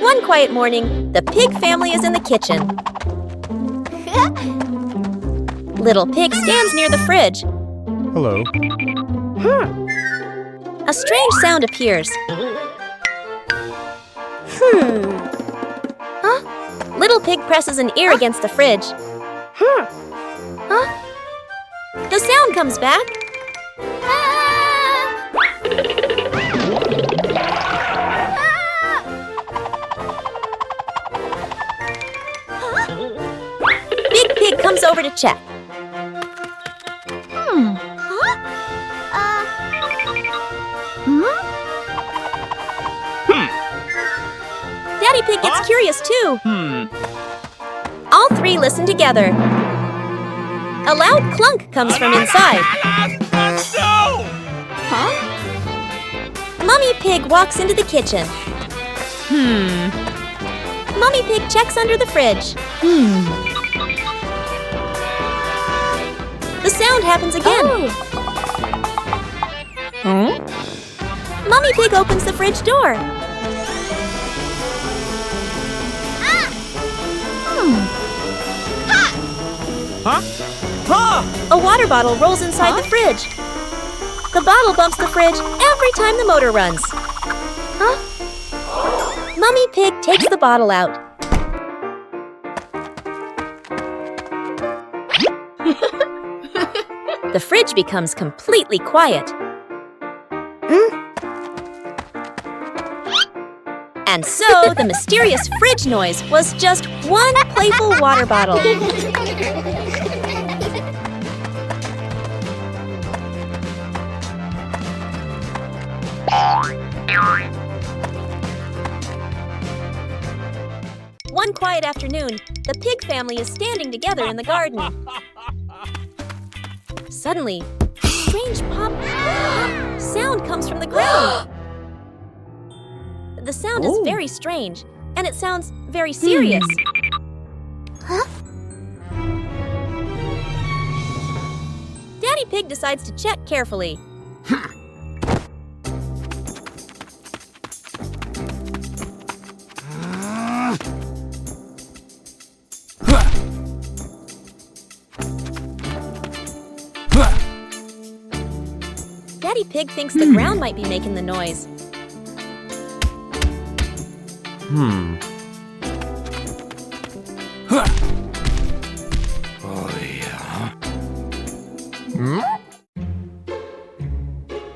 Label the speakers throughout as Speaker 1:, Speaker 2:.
Speaker 1: One quiet morning, the pig family is in the kitchen. Little Pig stands near the fridge.
Speaker 2: Hello.
Speaker 1: A strange sound appears. Little Pig presses an ear against the fridge. The sound comes back. Big Pig comes over to check. Daddy Pig gets curious too. All three listen together. A loud clunk comes from inside. Mummy Pig walks into the kitchen. Mummy Pig checks under the fridge. The sound happens again. Mummy Pig opens the fridge door. A water bottle rolls inside the fridge. The bottle bumps the fridge every time the motor runs. Mummy Pig takes the bottle out. The fridge becomes completely quiet. And so, the mysterious fridge noise was just one playful water bottle. One quiet afternoon, the pig family is standing together in the garden. Suddenly, a strange pop sound comes from the ground. The sound is very strange, and it sounds very serious. Daddy Pig decides to check carefully. Daddy Pig thinks the ground might be making the noise.
Speaker 2: Oh, yeah.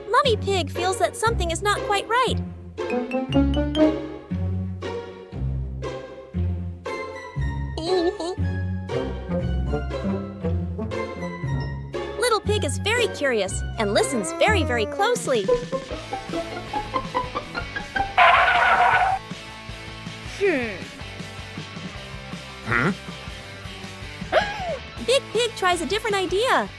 Speaker 1: Mummy Pig feels that something is not quite right. Little Pig is very curious and listens very, very closely. Big Pig tries a different idea.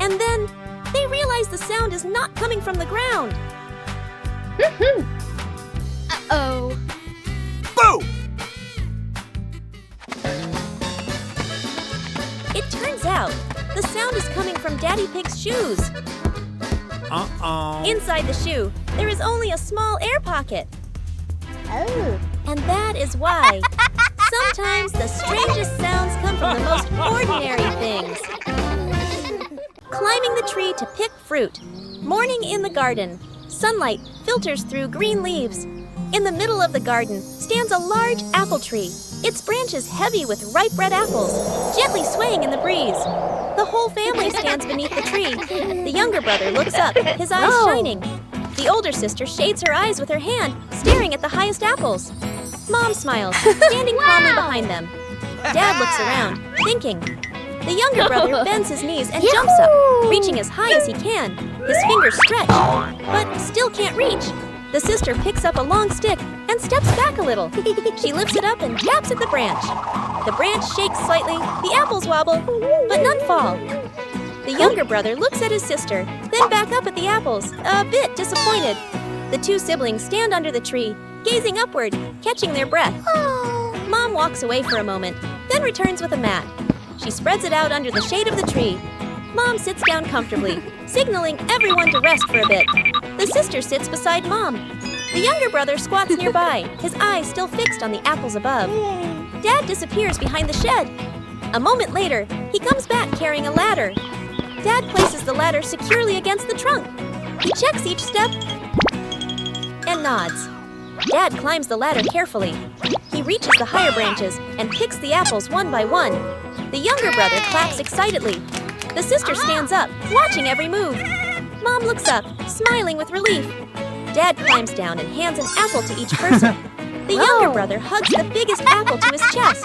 Speaker 1: And then they realize the sound is not coming from the ground.
Speaker 3: Uh-oh.
Speaker 2: Boo!
Speaker 1: It turns out the sound is coming from Daddy Pig's shoes. Inside the shoe, there is only a small air pocket.
Speaker 3: Oh.
Speaker 1: And that is why sometimes the strangest sounds come from the most ordinary things. Climbing the tree to pick fruit. Morning in the garden. Sunlight filters through green leaves. In the middle of the garden stands a large apple tree. Its branches heavy with ripe red apples, gently swaying in the breeze. The whole family stands beneath the tree. The younger brother looks up, his eyes shining. The older sister shades her eyes with her hand, staring at the highest apples. Mom smiles, standing calmly behind them. Dad looks around, thinking. The younger brother bends his knees and jumps up, reaching as high as he can. His fingers stretch, but still can't reach. The sister picks up a long stick and steps back a little. She lifts it up and taps at the branch. The branch shakes slightly, the apples wobble, but none fall. The younger brother looks at his sister, then back up at the apples, a bit disappointed. The two siblings stand under the tree, gazing upward, catching their breath. Mom walks away for a moment, then returns with a mat. She spreads it out under the shade of the tree. Mom sits down comfortably, signaling everyone to rest for a bit. The sister sits beside Mom. The younger brother squats nearby, his eyes still fixed on the apples above. Dad disappears behind the shed. A moment later, he comes back carrying a ladder. Dad places the ladder securely against the trunk. He checks each step and nods. Dad climbs the ladder carefully. He reaches the higher branches and picks the apples one by one. The younger brother claps excitedly. The sister stands up, watching every move. Mom looks up, smiling with relief. Dad climbs down and hands an apple to each person. The younger brother hugs the biggest apple to his chest.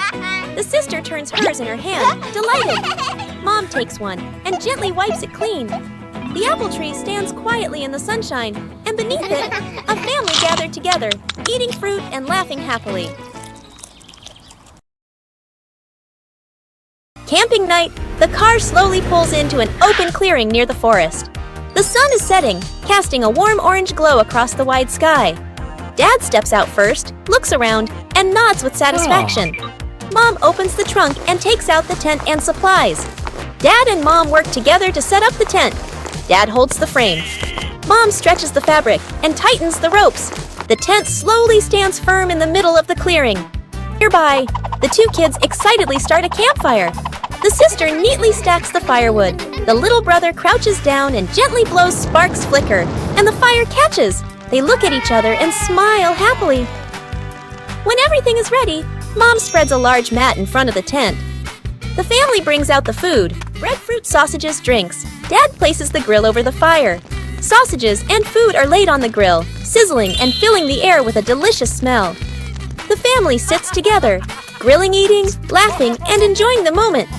Speaker 1: The sister turns hers in her hand, delighted. Mom takes one and gently wipes it clean. The apple tree stands quietly in the sunshine, and beneath it, a family gathered together, eating fruit and laughing happily. Camping night, the car slowly pulls into an open clearing near the forest. The sun is setting, casting a warm orange glow across the wide sky. Dad steps out first, looks around, and nods with satisfaction. Mom opens the trunk and takes out the tent and supplies. Dad and Mom work together to set up the tent. Dad holds the frame. Mom stretches the fabric and tightens the ropes. The tent slowly stands firm in the middle of the clearing. Nearby, the two kids excitedly start a campfire. The sister neatly stacks the firewood. The little brother crouches down and gently blows sparks flicker, and the fire catches. They look at each other and smile happily. When everything is ready, Mom spreads a large mat in front of the tent. The family brings out the food: breadfruit, sausages, drinks. Dad places the grill over the fire. Sausages and food are laid on the grill, sizzling and filling the air with a delicious smell. The family sits together, grilling, eating, laughing, and enjoying the moment.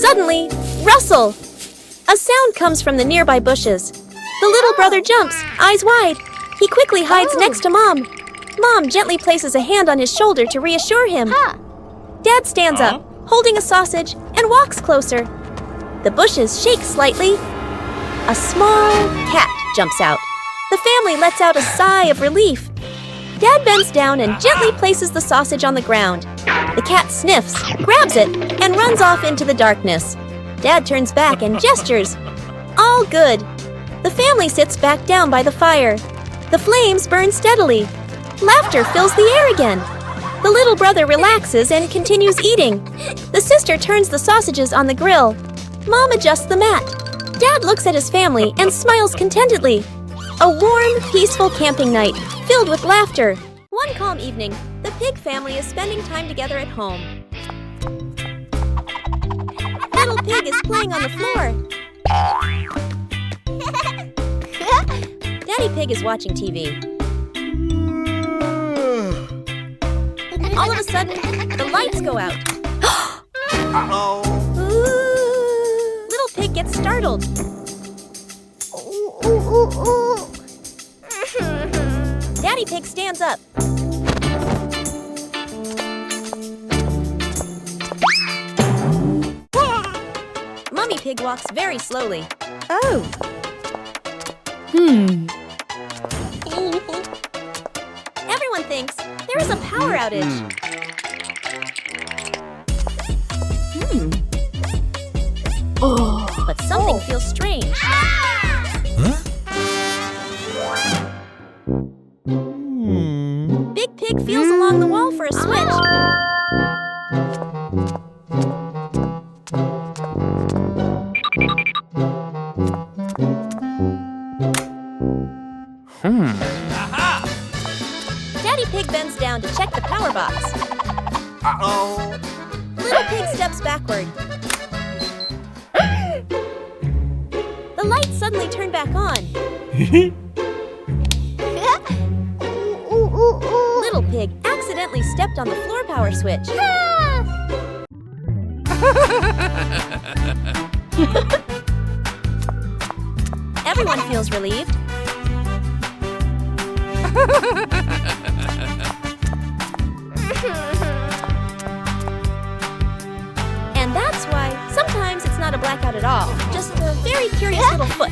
Speaker 1: Suddenly, rustle! A sound comes from the nearby bushes. The little brother jumps, eyes wide. He quickly hides next to Mom. Mom gently places a hand on his shoulder to reassure him. Dad stands up, holding a sausage, and walks closer. The bushes shake slightly. A small cat jumps out. The family lets out a sigh of relief. Dad bends down and gently places the sausage on the ground. The cat sniffs, grabs it, and runs off into the darkness. Dad turns back and gestures. All good. The family sits back down by the fire. The flames burn steadily. Laughter fills the air again. The little brother relaxes and continues eating. The sister turns the sausages on the grill. Mom adjusts the mat. Dad looks at his family and smiles contentedly. A warm, peaceful camping night, filled with laughter. One calm evening, the pig family is spending time together at home. Little Pig is playing on the floor. Daddy Pig is watching TV. All of a sudden, the lights go out. Little Pig gets startled. Daddy Pig stands up. Mummy Pig walks very slowly.
Speaker 4: Oh.
Speaker 1: Everyone thinks there is a power outage. But something feels strange. Big Pig feels along the wall for a switch. Daddy Pig bends down to check the power box. Little Pig steps backward. The lights suddenly turn back on. Little Pig accidentally stepped on the floor power switch. Everyone feels relieved. And that's why sometimes it's not a blackout at all, just a very curious little foot.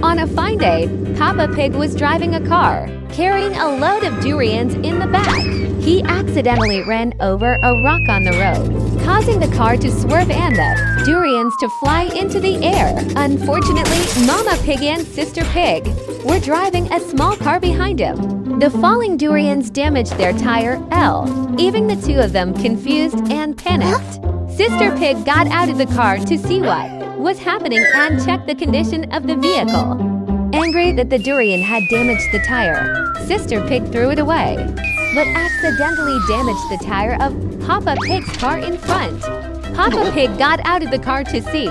Speaker 4: On a fine day, Peppa Pig was driving a car, carrying a load of durians in the back. He accidentally ran over a rock on the road, causing the car to swerve and the durians to fly into the air. Unfortunately, Mama Pig and Sister Pig were driving a small car behind him. The falling durians damaged their tire L, leaving the two of them confused and panicked. Sister Pig got out of the car to see what was happening and checked the condition of the vehicle. Angry that the durian had damaged the tire, Sister Pig threw it away, but accidentally damaged the tire of Peppa Pig's car in front. Peppa Pig got out of the car to see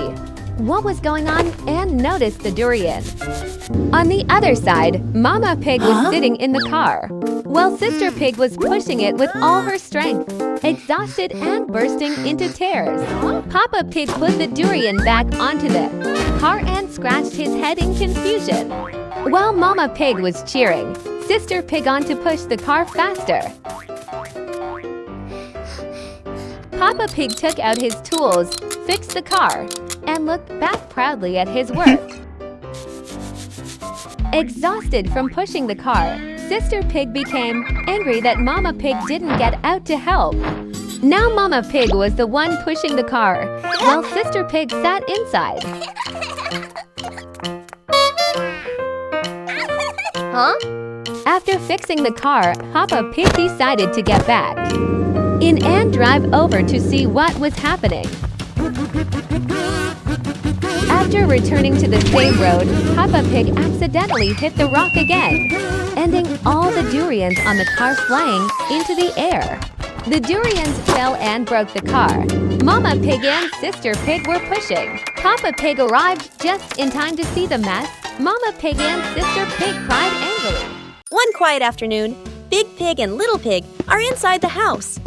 Speaker 4: what was going on and noticed the durian. On the other side, Mama Pig was sitting in the car, while Sister Pig was pushing it with all her strength, exhausted and bursting into tears. Peppa Pig put the durian back onto the car and scratched his head in confusion. While Mama Pig was cheering, Sister Pig on to push the car faster. Peppa Pig took out his tools, fixed the car, and looked back proudly at his work. Exhausted from pushing the car, Sister Pig became angry that Mama Pig didn't get out to help. Now Mama Pig was the one pushing the car, while Sister Pig sat inside. After fixing the car, Peppa Pig decided to get back in and drive over to see what was happening. After returning to the same road, Peppa Pig accidentally hit the rock again, ending all the durians on the car flying into the air. The durians fell and broke the car. Mama Pig and Sister Pig were pushing. Peppa Pig arrived just in time to see the mess. Mama Pig and Sister Pig cried angrily.
Speaker 1: One quiet afternoon, Big Pig and Little Pig are inside the house.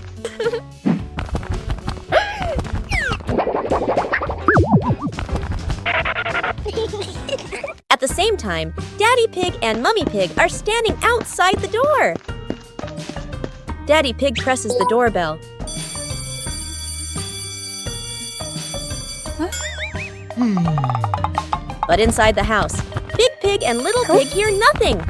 Speaker 1: At the same time, Daddy Pig and Mummy Pig are standing outside the door. Daddy Pig presses the doorbell. But inside the house, Big Pig and Little Pig hear nothing.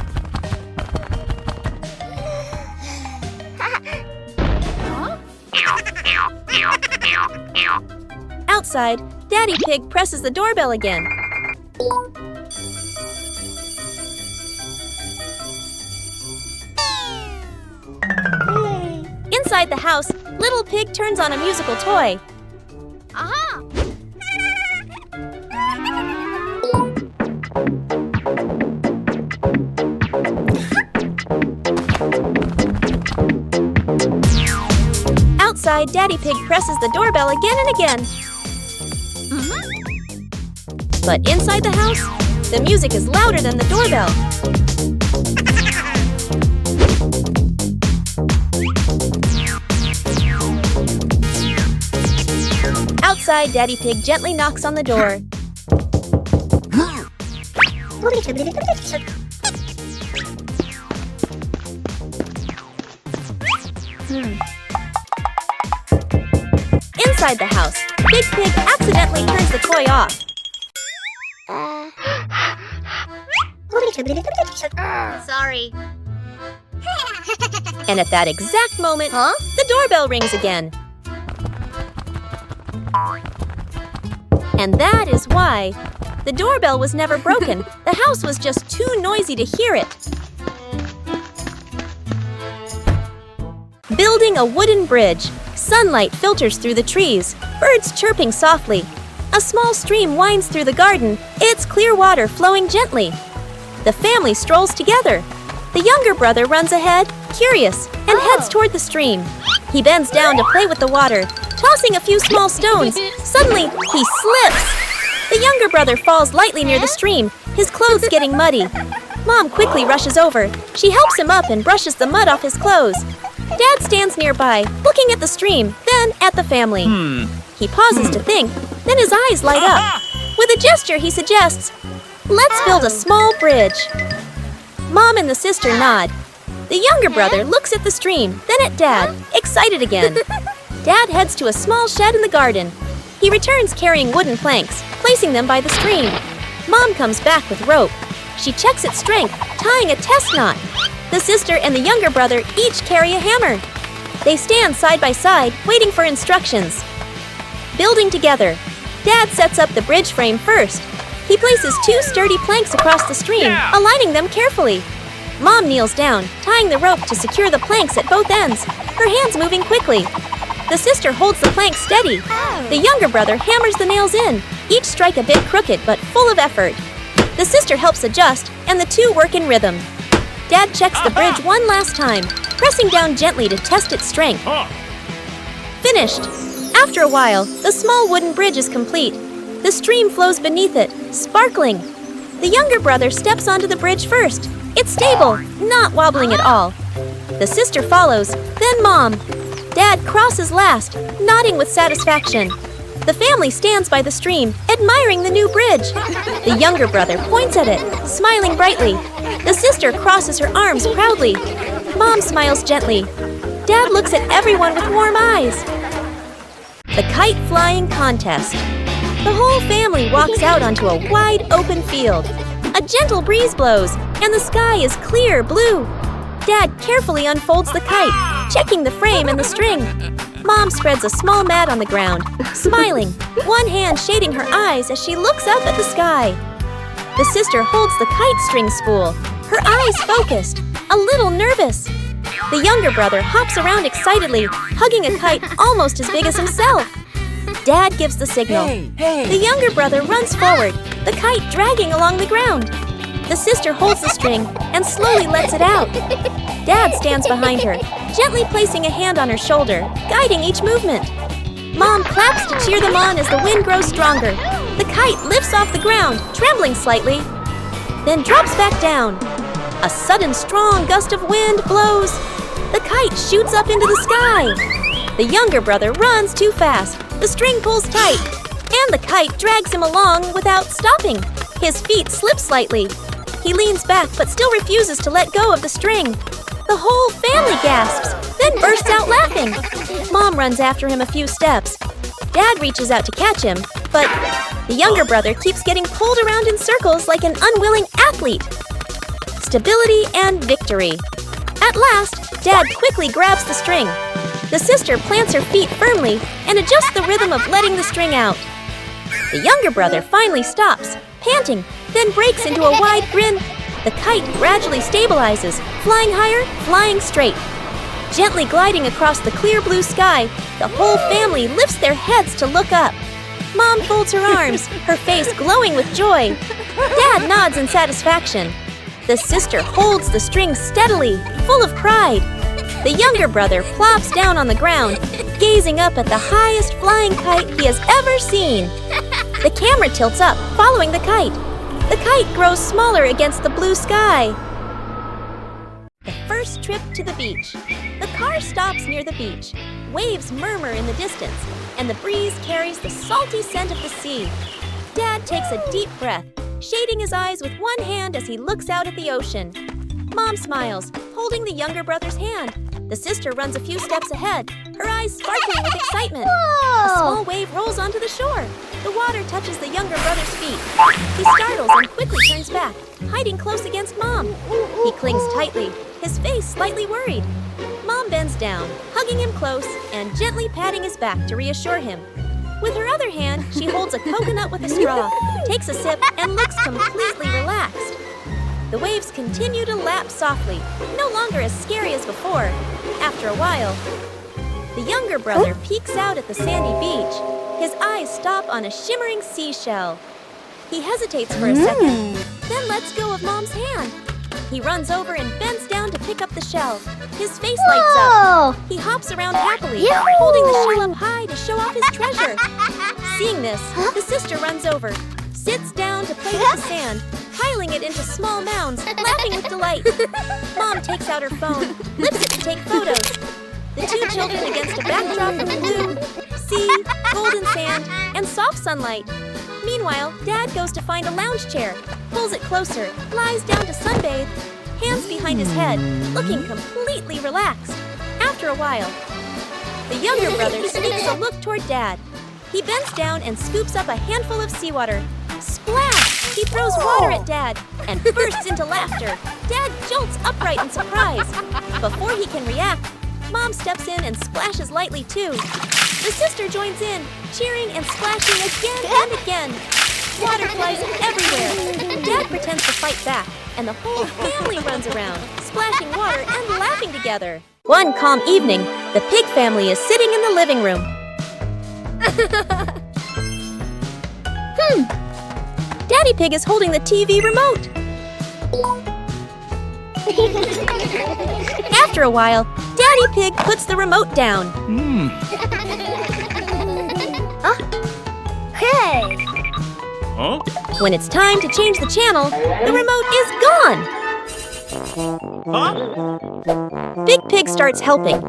Speaker 1: Outside, Daddy Pig presses the doorbell again. Inside the house, Little Pig turns on a musical toy.
Speaker 3: Aha!
Speaker 1: Outside, Daddy Pig presses the doorbell again and again. But inside the house, the music is louder than the doorbell. Outside, Daddy Pig gently knocks on the door. Inside the house, Big Pig accidentally turns the toy off.
Speaker 3: Sorry.
Speaker 1: And at that exact moment, the doorbell rings again. And that is why the doorbell was never broken. The house was just too noisy to hear it. Building a wooden bridge. Sunlight filters through the trees, birds chirping softly. A small stream winds through the garden, its clear water flowing gently. The family strolls together. The younger brother runs ahead, curious, and heads toward the stream. He bends down to play with the water, tossing a few small stones. Suddenly, he slips. The younger brother falls lightly near the stream, his clothes getting muddy. Mom quickly rushes over. She helps him up and brushes the mud off his clothes. Dad stands nearby, looking at the stream, then at the family. He pauses to think, then his eyes light up. With a gesture, he suggests, "Let's build a small bridge." Mom and the sister nod. The younger brother looks at the stream, then at Dad, excited again. Dad heads to a small shed in the garden. He returns carrying wooden planks, placing them by the stream. Mom comes back with rope. She checks its strength, tying a test knot. The sister and the younger brother each carry a hammer. They stand side by side, waiting for instructions. Building together. Dad sets up the bridge frame first. He places 2 sturdy planks across the stream, aligning them carefully. Mom kneels down, tying the rope to secure the planks at both ends, her hands moving quickly. The sister holds the planks steady. The younger brother hammers the nails in, each strike a bit crooked but full of effort. The sister helps adjust, and the 2 work in rhythm. Dad checks the bridge one last time, pressing down gently to test its strength. Finished! After a while, the small wooden bridge is complete. The stream flows beneath it, sparkling. The younger brother steps onto the bridge first. It's stable, not wobbling at all. The sister follows, then Mom. Dad crosses last, nodding with satisfaction. The family stands by the stream, admiring the new bridge. The younger brother points at it, smiling brightly. The sister crosses her arms proudly. Mom smiles gently. Dad looks at everyone with warm eyes. The kite flying contest. The whole family walks out onto a wide open field. A gentle breeze blows, and the sky is clear blue. Dad carefully unfolds the kite, checking the frame and the string. Mom spreads a small mat on the ground, smiling, one hand shading her eyes as she looks up at the sky. The sister holds the kite string spool, her eyes focused, a little nervous. The younger brother hops around excitedly, hugging a kite almost as big as himself. Dad gives the signal. The younger brother runs forward, the kite dragging along the ground. The sister holds the string and slowly lets it out. Dad stands behind her, gently placing a hand on her shoulder, guiding each movement. Mom claps to cheer them on as the wind grows stronger. The kite lifts off the ground, trembling slightly, then drops back down. A sudden strong gust of wind blows. The kite shoots up into the sky. The younger brother runs too fast. The string pulls tight, and the kite drags him along without stopping. His feet slip slightly. He leans back but still refuses to let go of the string. The whole family gasps, then bursts out laughing. Mom runs after him a few steps. Dad reaches out to catch him, but the younger brother keeps getting pulled around in circles like an unwilling athlete. Stability and victory. At last, Dad quickly grabs the string. The sister plants her feet firmly and adjusts the rhythm of letting the string out. The younger brother finally stops, panting, then breaks into a wide grin. The kite gradually stabilizes, flying higher, flying straight. Gently gliding across the clear blue sky, the whole family lifts their heads to look up. Mom folds her arms, her face glowing with joy. Dad nods in satisfaction. The sister holds the string steadily, full of pride. The younger brother plops down on the ground, gazing up at the highest flying kite he has ever seen. The camera tilts up, following the kite. The kite grows smaller against the blue sky. The first trip to the beach. The car stops near the beach. Waves murmur in the distance, and the breeze carries the salty scent of the sea. Dad takes a deep breath, shading his eyes with one hand as he looks out at the ocean. Mom smiles, holding the younger brother's hand. The sister runs a few steps ahead, her eyes sparkling with excitement. A small wave rolls onto the shore. The water touches the younger brother's feet. He startles and quickly turns back, hiding close against Mom. He clings tightly, his face slightly worried. Mom bends down, hugging him close and gently patting his back to reassure him. With her other hand, she holds a coconut with a straw, takes a sip, and looks completely relaxed. The waves continue to lap softly, no longer as scary as before. After a while, the younger brother peeks out at the sandy beach. His eyes stop on a shimmering seashell. He hesitates for a second, then lets go of Mom's hand. He runs over and bends down to pick up the shell. His face lights up. He hops around happily, holding the shell up high to show off his treasure. Seeing this, the sister runs over, sits down to play with the sand, piling it into small mounds, laughing with delight. Mom takes out her phone, lifts it to take photos. The two children against a backdrop of blue, sea, golden sand, and soft sunlight. Meanwhile, Dad goes to find a lounge chair, pulls it closer, lies down to sunbathe, hands behind his head, looking completely relaxed. After a while, the younger brother sneaks a look toward Dad. He bends down and scoops up a handful of seawater. Splash! He throws water at Dad and bursts into laughter. Dad jolts upright in surprise. Before he can react, Mom steps in and splashes lightly too. The sister joins in, cheering and splashing again and again. Water flies everywhere. Dad pretends to fight back, and the whole family runs around, splashing water and laughing together. One calm evening, the pig family is sitting in the living room. Daddy Pig is holding the TV remote. After a while, Daddy Pig puts the remote down.
Speaker 3: Hey!
Speaker 2: Huh?
Speaker 1: When it's time to change the channel, the remote is gone.
Speaker 2: Huh?
Speaker 1: Big Pig starts helping.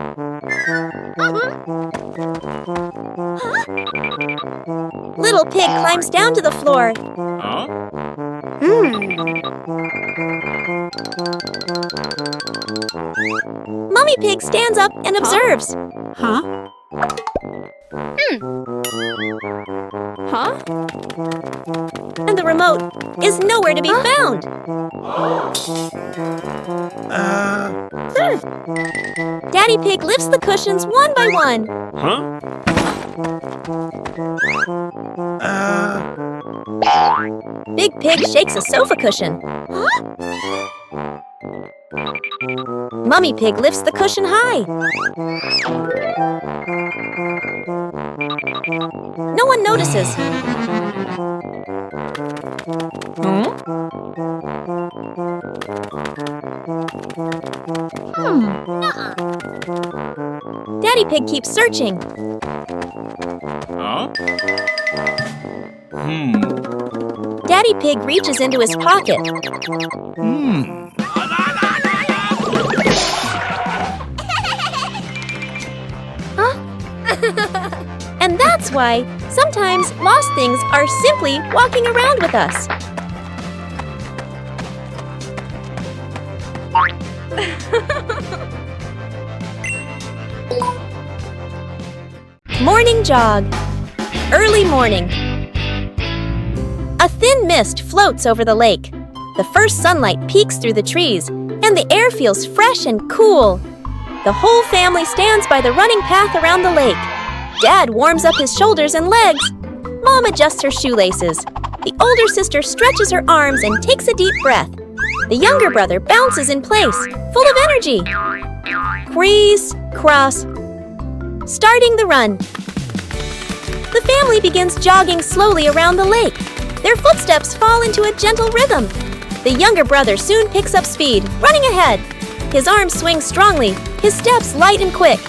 Speaker 1: Little Pig climbs down to the floor.
Speaker 2: Huh?
Speaker 1: Mummy Pig stands up and observes.
Speaker 5: Huh?
Speaker 1: And the remote is nowhere to be found. Daddy Pig lifts the cushions one by one.
Speaker 2: Huh?
Speaker 1: Big Pig shakes a sofa cushion. Mummy Pig lifts the cushion high. No one notices. Daddy Pig keeps searching.
Speaker 2: Huh?
Speaker 1: Daddy Pig reaches into his pocket. And that's why sometimes lost things are simply walking around with us. Morning jog. Early morning. A thin mist floats over the lake. The first sunlight peeks through the trees, and the air feels fresh and cool. The whole family stands by the running path around the lake. Dad warms up his shoulders and legs. Mom adjusts her shoelaces. The older sister stretches her arms and takes a deep breath. The younger brother bounces in place, full of energy. Crease, cross. Starting the run. The family begins jogging slowly around the lake. Their footsteps fall into a gentle rhythm. The younger brother soon picks up speed, running ahead. His arms swing strongly, his steps light and quick.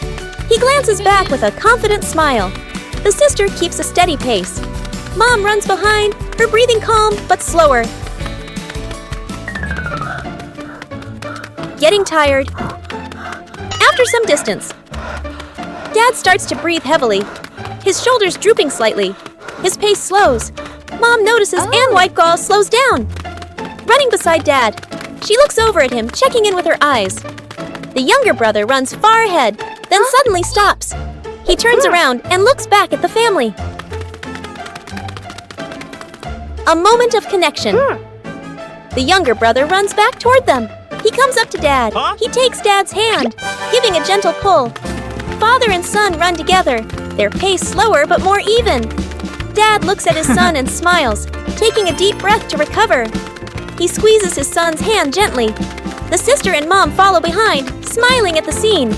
Speaker 1: He glances back with a confident smile. The sister keeps a steady pace. Mom runs behind, her breathing calm but slower. Getting tired. After some distance, Dad starts to breathe heavily, his shoulders drooping slightly. His pace slows. Mom notices and White Gull slows down. Running beside Dad, she looks over at him, checking in with her eyes. The younger brother runs far ahead, then suddenly stops. He turns around and looks back at the family. A moment of connection. The younger brother runs back toward them. He comes up to Dad. He takes Dad's hand, giving a gentle pull. Father and son run together, their pace slower but more even. Dad looks at his son and smiles, taking a deep breath to recover. He squeezes his son's hand gently. The sister and Mom follow behind, smiling at the scene.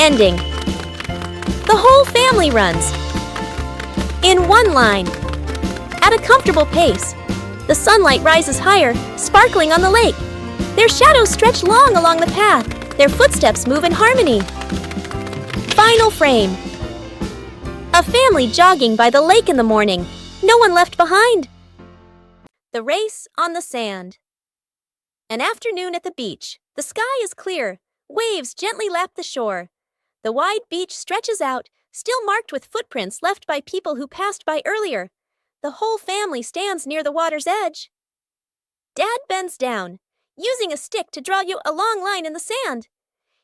Speaker 1: Ending. The whole family runs. In one line. At a comfortable pace. The sunlight rises higher, sparkling on the lake. Their shadows stretch long along the path. Their footsteps move in harmony. Final frame. A family jogging by the lake in the morning. No one left behind. The race on the sand. An afternoon at the beach. The sky is clear. Waves gently lap the shore. The wide beach stretches out, still marked with footprints left by people who passed by earlier. The whole family stands near the water's edge. Dad bends down, using a stick to draw you a long line in the sand.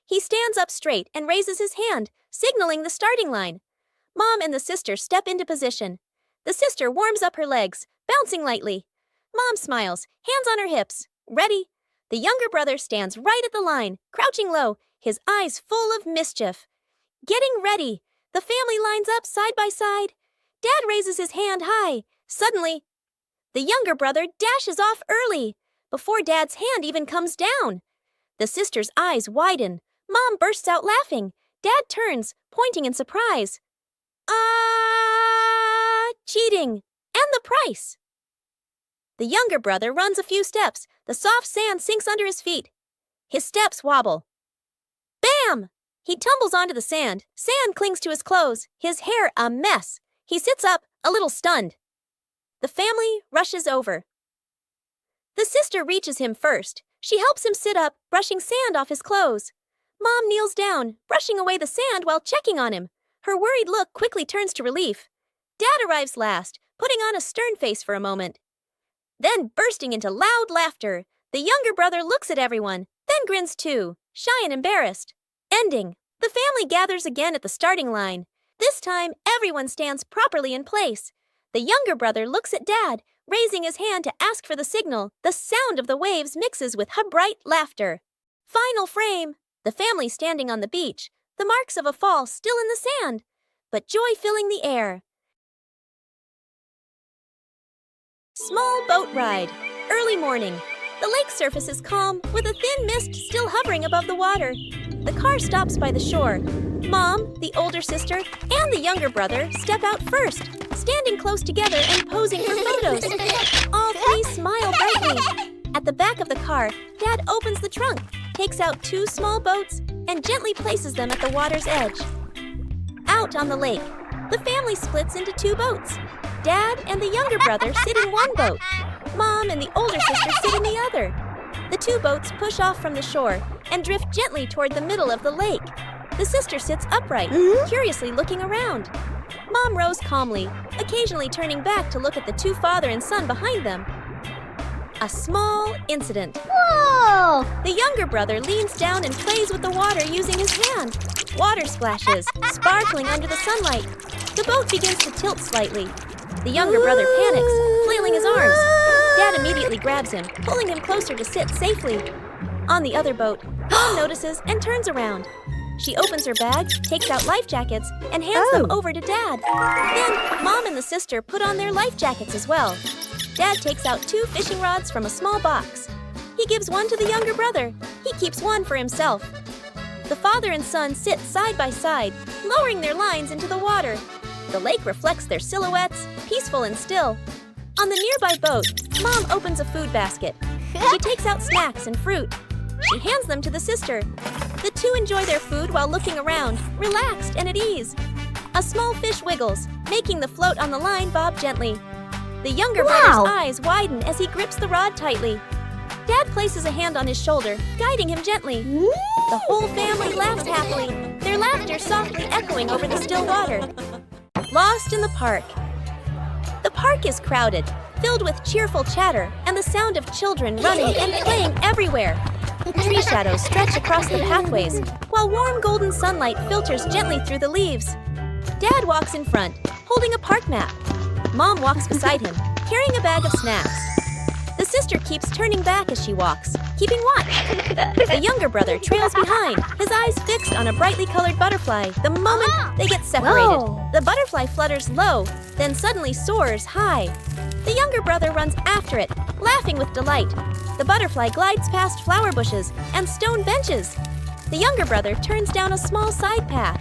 Speaker 1: He stands up straight and raises his hand, signaling the starting line. Mom and the sister step into position. The sister warms up her legs, bouncing lightly. Mom smiles, hands on her hips. Ready? The younger brother stands right at the line, crouching low, his eyes full of mischief. Getting ready. The family lines up side by side. Dad raises his hand high. Suddenly, the younger brother dashes off early, before Dad's hand even comes down. The sister's eyes widen. Mom bursts out laughing. Dad turns, pointing in surprise. Cheating! And the price! The younger brother runs a few steps. The soft sand sinks under his feet. His steps wobble. Bam! He tumbles onto the sand. Sand clings to his clothes, his hair a mess. He sits up, a little stunned. The family rushes over. The sister reaches him first. She helps him sit up, brushing sand off his clothes. Mom kneels down, brushing away the sand while checking on him. Her worried look quickly turns to relief. Dad arrives last, putting on a stern face for a moment. Then bursting into loud laughter, the younger brother looks at everyone, then grins too, shy and embarrassed. Ending. The family gathers again at the starting line. This time, everyone stands properly in place. The younger brother looks at Dad, raising his hand to ask for the signal. The sound of the waves mixes with bright laughter. Final frame. The family standing on the beach, the marks of a fall still in the sand, but joy filling the air. Small boat ride. Early morning. The lake surface is calm, with a thin mist still hovering above the water. The car stops by the shore. Mom, the older sister, and the younger brother step out first, standing close together and posing for photos. All three smile brightly. At the back of the car, Dad opens the trunk, takes out 2 small boats, and gently places them at the water's edge. Out on the lake, the family splits into 2 boats. Dad and the younger brother sit in one boat. Mom and the older sister sit in the other. The 2 boats push off from the shore and drift gently toward the middle of the lake. The sister sits upright, curiously looking around. Mom rows calmly, occasionally turning back to look at the 2 father and son behind them. A small incident.
Speaker 3: Whoa!
Speaker 1: The younger brother leans down and plays with the water using his hand. Water splashes, sparkling under the sunlight. The boat begins to tilt slightly. The younger brother panics, flailing his arms. Dad immediately grabs him, pulling him closer to sit safely. On the other boat, Mom notices and turns around. She opens her bag, takes out life jackets, and hands them over to Dad. Then, Mom and the sister put on their life jackets as well. Dad takes out 2 fishing rods from a small box. He gives one to the younger brother. He keeps one for himself. The father and son sit side by side, lowering their lines into the water. The lake reflects their silhouettes, peaceful and still. On the nearby boat, Mom opens a food basket. She takes out snacks and fruit. She hands them to the sister. The 2 enjoy their food while looking around, relaxed and at ease. A small fish wiggles, making the float on the line bob gently. The younger brother's eyes widen as he grips the rod tightly. Dad places a hand on his shoulder, guiding him gently. The whole family laughs happily, their laughter softly echoing over the still water. Lost in the park. The park is crowded, filled with cheerful chatter and the sound of children running and playing everywhere. Tree shadows stretch across the pathways, while warm golden sunlight filters gently through the leaves. Dad walks in front, holding a park map. Mom walks beside him, carrying a bag of snacks. The sister keeps turning back as she walks, keeping watch. The younger brother trails behind, his eyes fixed on a brightly colored butterfly the moment they get separated.
Speaker 3: Whoa.
Speaker 1: The butterfly flutters low, then suddenly soars high. The younger brother runs after it, laughing with delight. The butterfly glides past flower bushes and stone benches. The younger brother turns down a small side path.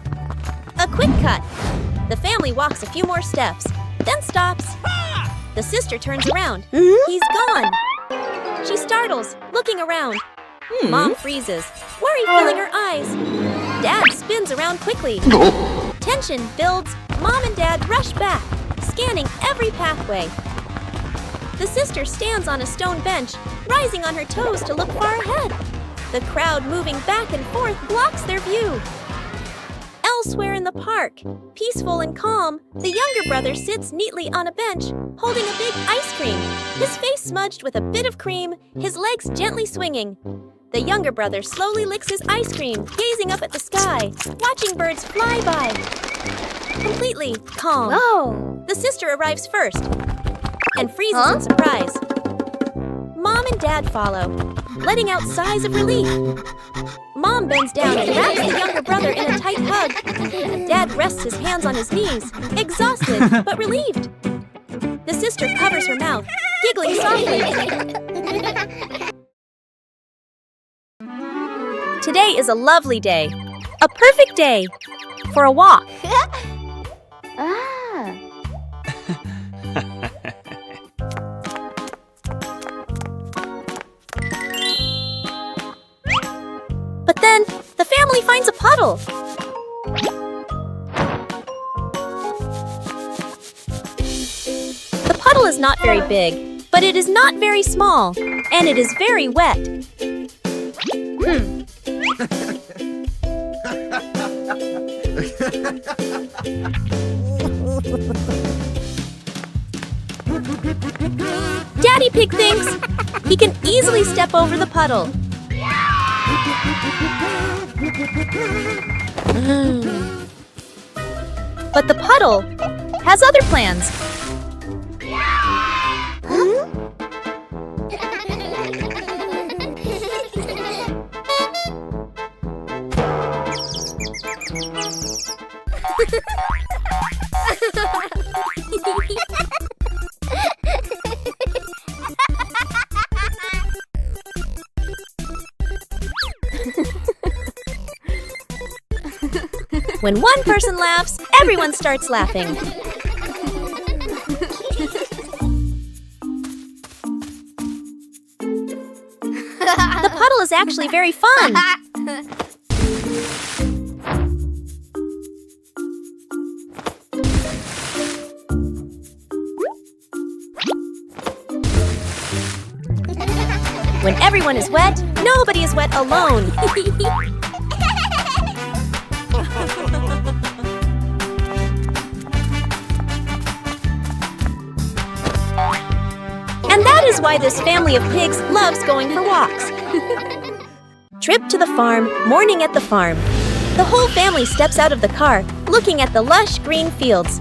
Speaker 1: A quick cut. The family walks a few more steps, then stops. The sister turns around. He's gone. She startles, looking around. Mom freezes, worry filling her eyes. Dad spins around quickly. Tension builds. Mom and Dad rush back, scanning every pathway. The sister stands on a stone bench, rising on her toes to look far ahead. The crowd moving back and forth blocks their view. Elsewhere in the park, peaceful and calm, the younger brother sits neatly on a bench, holding a big ice cream, his face smudged with a bit of cream, his legs gently swinging. The younger brother slowly licks his ice cream, gazing up at the sky, watching birds fly by. Completely calm.
Speaker 3: Whoa!
Speaker 1: The sister arrives first and freezes in surprise. Mom and Dad follow, letting out sighs of relief. Mom bends down and wraps the younger brother in a tight hug. Dad rests his hands on his knees, exhausted but relieved. The sister covers her mouth, giggling softly. Today is a lovely day. A perfect day for a walk. But then, the family finds a puddle. The puddle is not very big, but it is not very small, and it is very wet. Daddy Pig thinks he can easily step over the puddle. But the puddle has other plans. When one person laughs, everyone starts laughing. The puddle is actually very fun. When everyone is wet, nobody is wet alone. And that is why this family of pigs loves going for walks. Trip to the farm, morning at the farm. The whole family steps out of the car, looking at the lush green fields.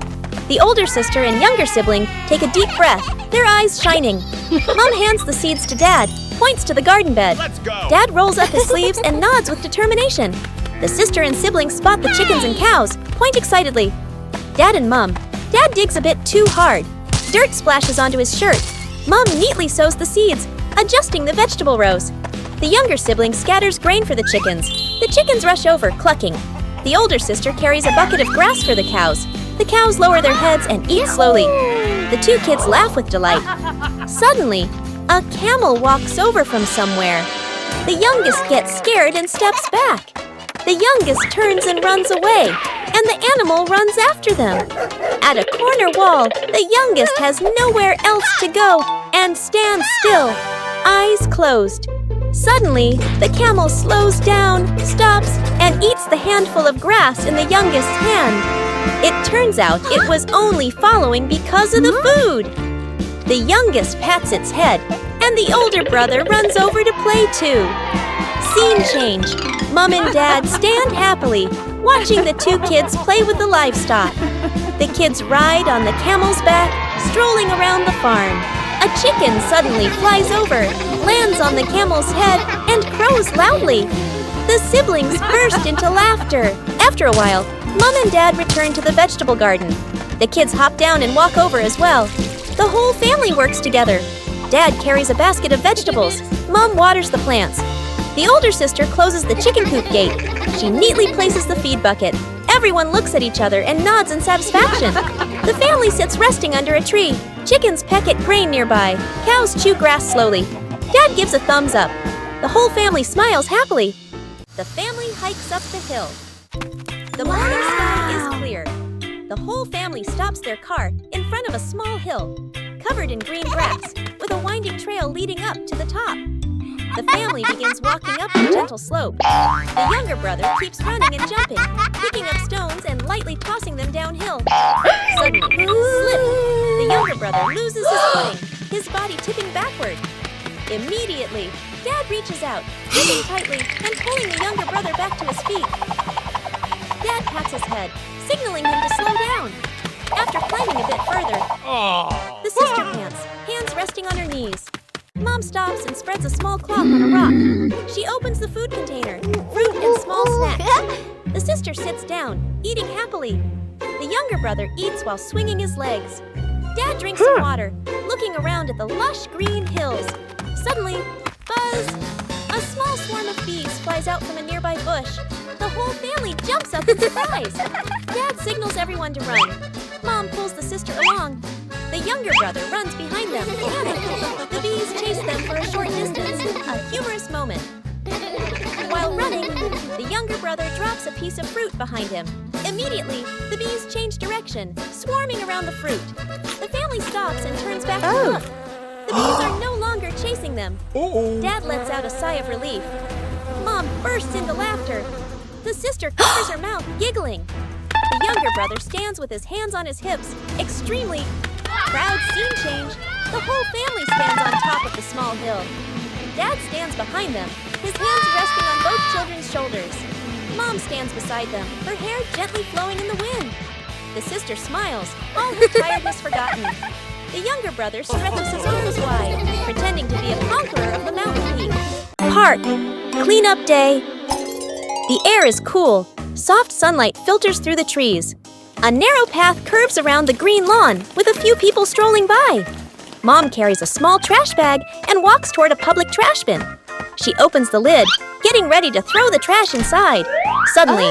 Speaker 1: The older sister and younger sibling take a deep breath, their eyes shining. Mom hands the seeds to Dad, points to the garden bed.
Speaker 2: Let's go!
Speaker 1: Dad rolls up his sleeves and nods with determination. The sister and siblings spot the chickens and cows, point excitedly. Dad and Mom. Dad digs a bit too hard. Dirt splashes onto his shirt. Mom neatly sows the seeds, adjusting the vegetable rows. The younger sibling scatters grain for the chickens. The chickens rush over, clucking. The older sister carries a bucket of grass for the cows. The cows lower their heads and eat slowly. The two kids laugh with delight. Suddenly, a camel walks over from somewhere. The youngest gets scared and steps back. The youngest turns and runs away, and the animal runs after them. At a corner wall, the youngest has nowhere else to go and stands still, eyes closed. Suddenly, the camel slows down, stops, and eats the handful of grass in the youngest's hand. It turns out it was only following because of the food. The youngest pats its head, and the older brother runs over to play too. Scene change. Mom and Dad stand happily, watching the two kids play with the livestock. The kids ride on the camel's back, strolling around the farm. A chicken suddenly flies over, lands on the camel's head, and crows loudly. The siblings burst into laughter. After a while, Mom and Dad return to the vegetable garden. The kids hop down and walk over as well. The whole family works together. Dad carries a basket of vegetables. Mom waters the plants. The older sister closes the chicken coop gate. She neatly places the feed bucket. Everyone looks at each other and nods in satisfaction. The family sits resting under a tree. Chickens peck at grain nearby. Cows chew grass slowly. Dad gives a thumbs up. The whole family smiles happily. The family hikes up the hill. The morning sky is clear. The whole family stops their car in front of a small hill, covered in green grass, with a winding trail leading up to the top. The family begins walking up the gentle slope. The younger brother keeps running and jumping, picking up stones and lightly tossing them downhill. Suddenly, slip! The younger brother loses his footing, his body tipping backward. Immediately, Dad reaches out, gripping tightly and pulling the younger brother back to his feet. Dad pats his head, signaling him to slow down. After climbing a bit further, the sister pants, hands resting on her knees. Mom stops and spreads a small cloth on a rock. She opens the food container, fruit and small snacks. The sister sits down, eating happily. The younger brother eats while swinging his legs. Dad drinks some water, looking around at the lush green hills. Suddenly, buzz! A small swarm of bees flies out from a nearby bush. The whole family jumps up in surprise. Dad signals everyone to run. Mom pulls the sister along. The younger brother runs behind them, panicked. The bees chase them for a short distance, a humorous moment. While running, the younger brother drops a piece of fruit behind him. Immediately, the bees change direction, swarming around the fruit. The family stops and turns back to look. The bees are no longer chasing them. Dad lets out a sigh of relief. Mom bursts into laughter. The sister covers her mouth, giggling. The younger brother stands with his hands on his hips, extremely proud. Scene change. The whole family stands on top of the small hill. Dad stands behind them, his hands resting on both children's shoulders. Mom stands beside them, her hair gently flowing in the wind. The sister smiles, all her tiredness forgotten. The younger brother stretches his arms wide, pretending to be a conqueror of the mountain peak. Park. Cleanup day. The air is cool. Soft sunlight filters through the trees. A narrow path curves around the green lawn, with a few people strolling by. Mom carries a small trash bag and walks toward a public trash bin. She opens the lid, getting ready to throw the trash inside. Suddenly,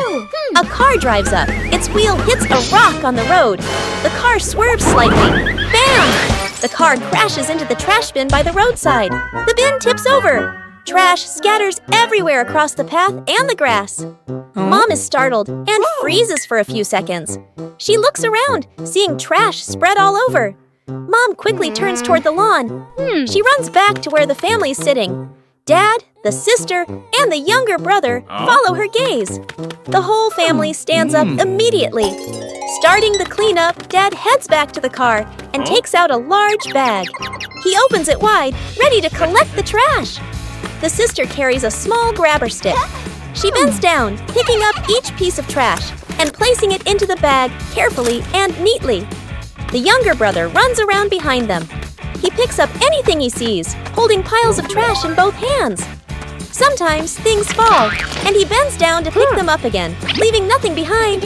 Speaker 1: a car drives up. Its wheel hits a rock on the road. The car swerves slightly. Bam! The car crashes into the trash bin by the roadside. The bin tips over. Trash scatters everywhere across the path and the grass. Mom is startled and freezes for a few seconds. She looks around, seeing trash spread all over. Mom quickly turns toward the lawn. She runs back to where the family is sitting. Dad, the sister, and the younger brother follow her gaze. The whole family stands up immediately. Starting the cleanup, Dad heads back to the car and takes out a large bag. He opens it wide, ready to collect the trash. The sister carries a small grabber stick. She bends down, picking up each piece of trash and placing it into the bag carefully and neatly. The younger brother runs around behind them. He picks up anything he sees, holding piles of trash in both hands. Sometimes things fall, and he bends down to pick them up again, leaving nothing behind.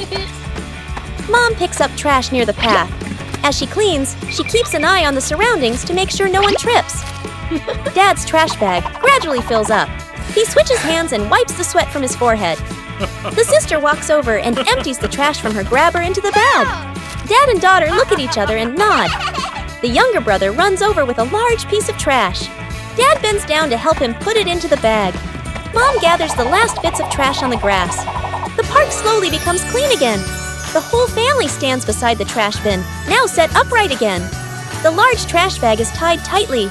Speaker 1: Mom picks up trash near the path. As she cleans, she keeps an eye on the surroundings to make sure no one trips. Dad's trash bag gradually fills up. He switches hands and wipes the sweat from his forehead. The sister walks over and empties the trash from her grabber into the bag. Dad and daughter look at each other and nod. The younger brother runs over with a large piece of trash. Dad bends down to help him put it into the bag. Mom gathers the last bits of trash on the grass. The park slowly becomes clean again. The whole family stands beside the trash bin, now set upright again. The large trash bag is tied tightly.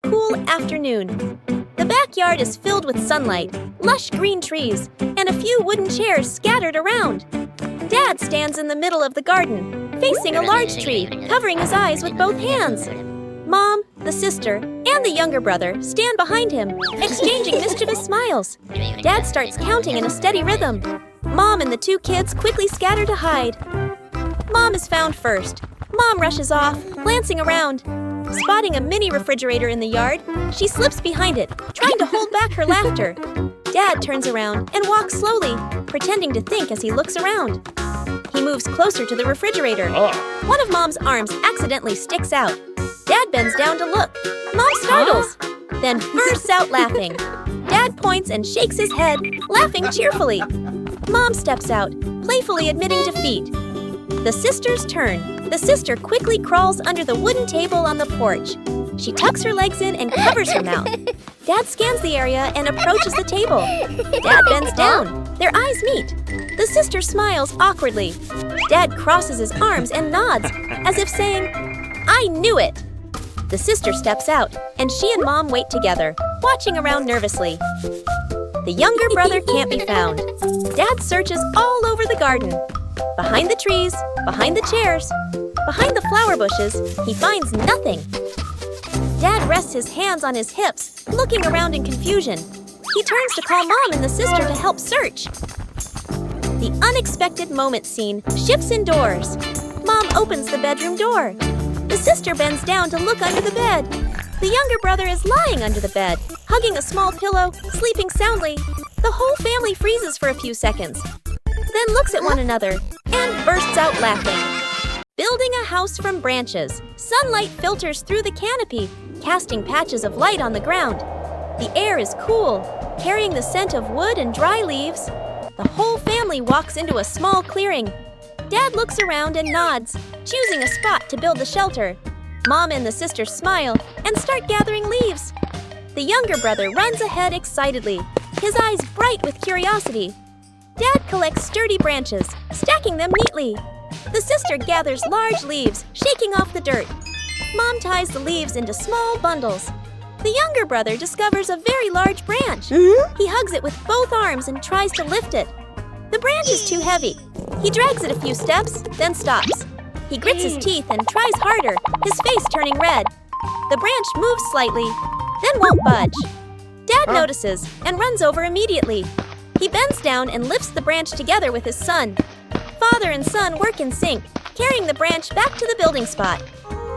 Speaker 1: Cool afternoon. The backyard is filled with sunlight, lush green trees, and a few wooden chairs scattered around. Dad stands in the middle of the garden, facing a large tree, covering his eyes with both hands. Mom, the sister, and the younger brother stand behind him, exchanging mischievous smiles. Dad starts counting in a steady rhythm. Mom and the two kids quickly scatter to hide. Mom is found first. Mom rushes off, glancing around. Spotting a mini refrigerator in the yard, she slips behind it, trying to hold back her laughter. Dad turns around and walks slowly, pretending to think as he looks around. He moves closer to the refrigerator. One of Mom's arms accidentally sticks out. Dad bends down to look. Mom startles, then bursts out laughing. Dad points and shakes his head, laughing cheerfully. Mom steps out, playfully admitting defeat. The sister's turn. The sister quickly crawls under the wooden table on the porch. She tucks her legs in and covers her mouth. Dad scans the area and approaches the table. Dad bends down. Their eyes meet. The sister smiles awkwardly. Dad crosses his arms and nods, as if saying, "I knew it." The sister steps out, and she and Mom wait together, watching around nervously. The younger brother can't be found. Dad searches all over the garden. Behind the trees, behind the chairs, behind the flower bushes, he finds nothing. Dad rests his hands on his hips, looking around in confusion. He turns to call Mom and the sister to help search. The unexpected moment scene shifts indoors. Mom opens the bedroom door. The sister bends down to look under the bed. The younger brother is lying under the bed, hugging a small pillow, sleeping soundly. The whole family freezes for a few seconds, then looks at one another and bursts out laughing. Building a house from branches, sunlight filters through the canopy, casting patches of light on the ground. The air is cool, carrying the scent of wood and dry leaves. The whole family walks into a small clearing. Dad looks around and nods, choosing a spot to build the shelter. Mom and the sister smile and start gathering leaves. The younger brother runs ahead excitedly, his eyes bright with curiosity. Dad collects sturdy branches, stacking them neatly. The sister gathers large leaves, shaking off the dirt. Mom ties the leaves into small bundles. The younger brother discovers a very large branch. He hugs it with both arms and tries to lift it. The branch is too heavy. He drags it a few steps, then stops. He grits his teeth and tries harder, his face turning red. The branch moves slightly, then won't budge. Dad notices and runs over immediately. He bends down and lifts the branch together with his son. Father and son work in sync, carrying the branch back to the building spot.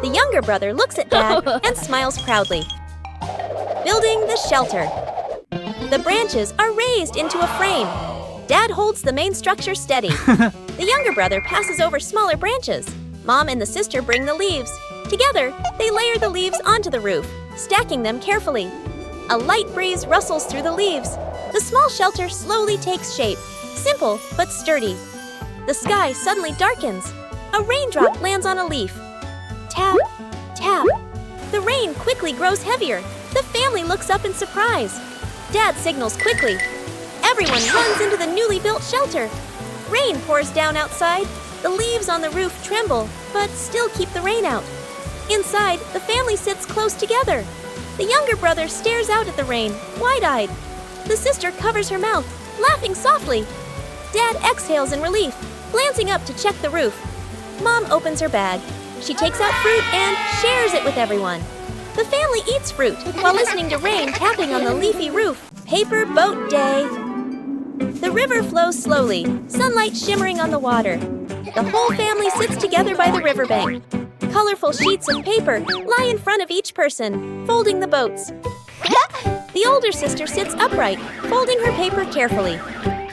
Speaker 1: The younger brother looks at Dad and smiles proudly. Building the shelter. The branches are raised into a frame. Dad holds the main structure steady. The younger brother passes over smaller branches. Mom and the sister bring the leaves. Together, they layer the leaves onto the roof, stacking them carefully. A light breeze rustles through the leaves. The small shelter slowly takes shape, simple but sturdy. The sky suddenly darkens. A raindrop lands on a leaf. Tap, tap. The rain quickly grows heavier. The family looks up in surprise. Dad signals quickly. Everyone runs into the newly built shelter. Rain pours down outside. The leaves on the roof tremble, but still keep the rain out. Inside, the family sits close together. The younger brother stares out at the rain, wide-eyed. The sister covers her mouth, laughing softly. Dad exhales in relief, glancing up to check the roof. Mom opens her bag. She takes out fruit and shares it with everyone. The family eats fruit while listening to rain tapping on the leafy roof. Paper boat day. The river flows slowly, sunlight shimmering on the water. The whole family sits together by the riverbank. Colorful sheets of paper lie in front of each person, folding the boats. The older sister sits upright, folding her paper carefully.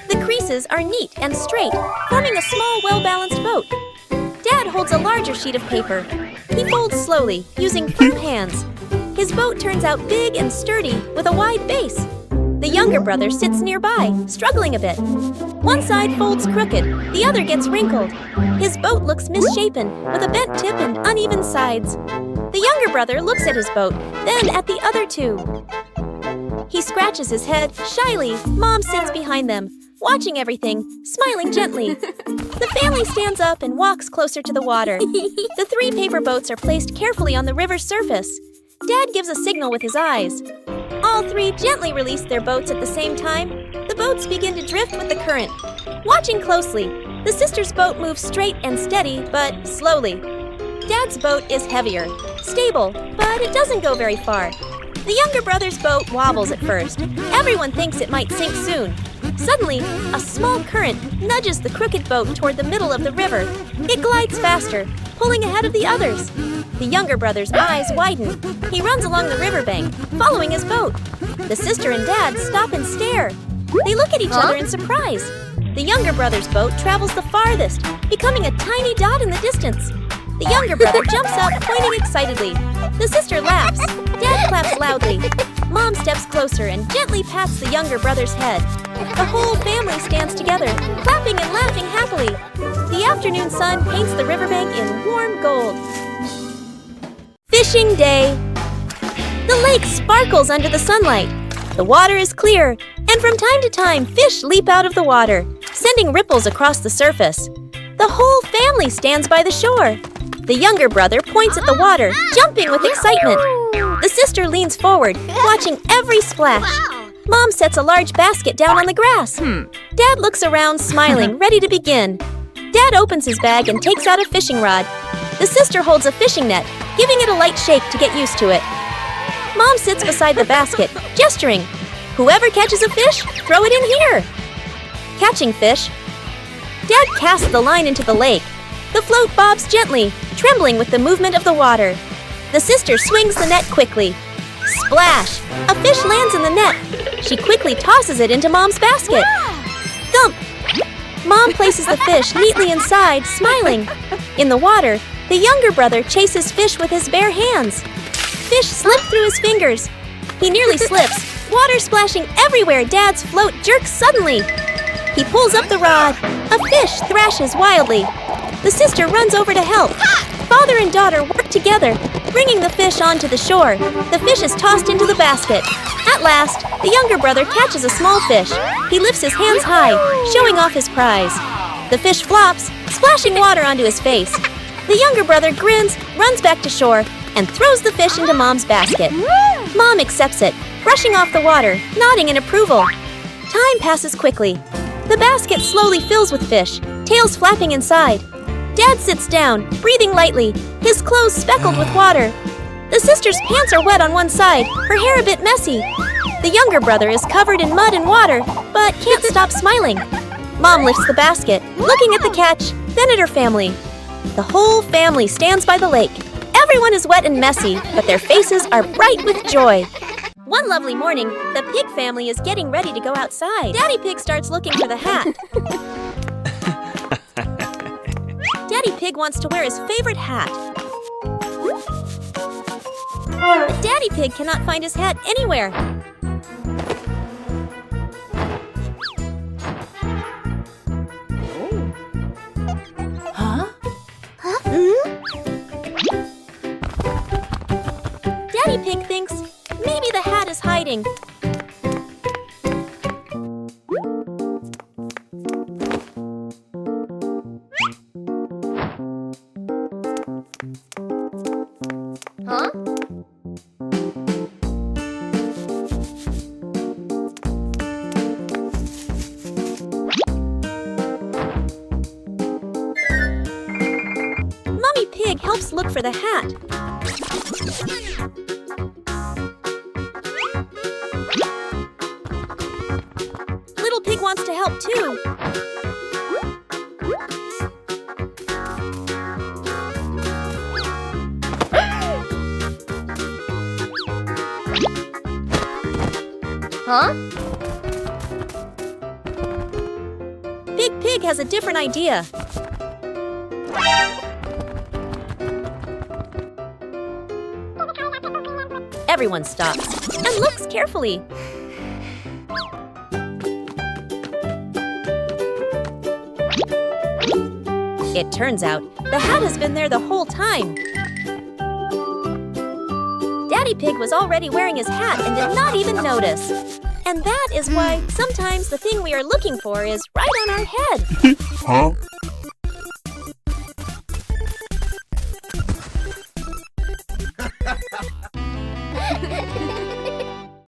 Speaker 1: The creases are neat and straight, forming a small, well-balanced boat. Dad holds a larger sheet of paper. He folds slowly, using firm hands. His boat turns out big and sturdy, with a wide base. The younger brother sits nearby, struggling a bit. One side folds crooked, the other gets wrinkled. His boat looks misshapen, with a bent tip and uneven sides. The younger brother looks at his boat, then at the other two. He scratches his head, shyly. Mom sits behind them, watching everything, smiling gently. The family stands up and walks closer to the water. The 3 paper boats are placed carefully on the river's surface. Dad gives a signal with his eyes. All 3 gently release their boats at the same time. The boats begin to drift with the current. Watching closely, the sister's boat moves straight and steady, but slowly. Dad's boat is heavier, stable, but it doesn't go very far. The younger brother's boat wobbles at first. Everyone thinks it might sink soon. Suddenly, a small current nudges the crooked boat toward the middle of the river. It glides faster, pulling ahead of the others. The younger brother's eyes widen. He runs along the riverbank, following his boat. The sister and Dad stop and stare. They look at each other in surprise. The younger brother's boat travels the farthest, becoming a tiny dot in the distance. The younger brother jumps up, pointing excitedly. The sister laughs. Dad claps loudly. Mom steps closer and gently pats the younger brother's head. The whole family stands together, clapping and laughing happily. The afternoon sun paints the riverbank in warm gold. Fishing day. The lake sparkles under the sunlight. The water is clear, and from time to time, fish leap out of the water, sending ripples across the surface. The whole family stands by the shore. The younger brother points at the water, jumping with excitement. The sister leans forward, watching every splash. Mom sets a large basket down on the grass. Dad looks around, smiling, ready to begin. Dad opens his bag and takes out a fishing rod. The sister holds a fishing net, giving it a light shake to get used to it. Mom sits beside the basket, gesturing. Whoever catches a fish, throw it in here. Catching fish. Dad casts the line into the lake. The float bobs gently, trembling with the movement of the water. The sister swings the net quickly. Splash! A fish lands in the net. She quickly tosses it into Mom's basket. Thump! Mom places the fish neatly inside, smiling. In the water, the younger brother chases fish with his bare hands. Fish slip through his fingers. He nearly slips, water splashing everywhere. Dad's float jerks suddenly. He pulls up the rod. A fish thrashes wildly. The sister runs over to help. Father and daughter work together, bringing the fish onto the shore. The fish is tossed into the basket. At last, the younger brother catches a small fish. He lifts his hands high, showing off his prize. The fish flops, splashing water onto his face. The younger brother grins, runs back to shore, and throws the fish into Mom's basket. Mom accepts it, brushing off the water, nodding in approval. Time passes quickly. The basket slowly fills with fish, tails flapping inside. Dad sits down, breathing lightly, his clothes speckled with water. The sister's pants are wet on one side, her hair a bit messy. The younger brother is covered in mud and water, but can't stop smiling. Mom lifts the basket, looking at the catch, then at her family. The whole family stands by the lake. Everyone is wet and messy, but their faces are bright with joy. One lovely morning, the pig family is getting ready to go outside. Daddy Pig starts looking for the hat. Daddy Pig wants to wear his favorite hat. But Daddy Pig cannot find his hat anywhere. Daddy Pig thinks maybe the hat is hiding. Mummy Pig helps look for the hat. Little Pig wants to help too. Big Pig has a different idea. Everyone stops and looks carefully. It turns out the hat has been there the whole time. Daddy Pig was already wearing his hat and did not even notice. And that is why sometimes the thing we are looking for is right on our head.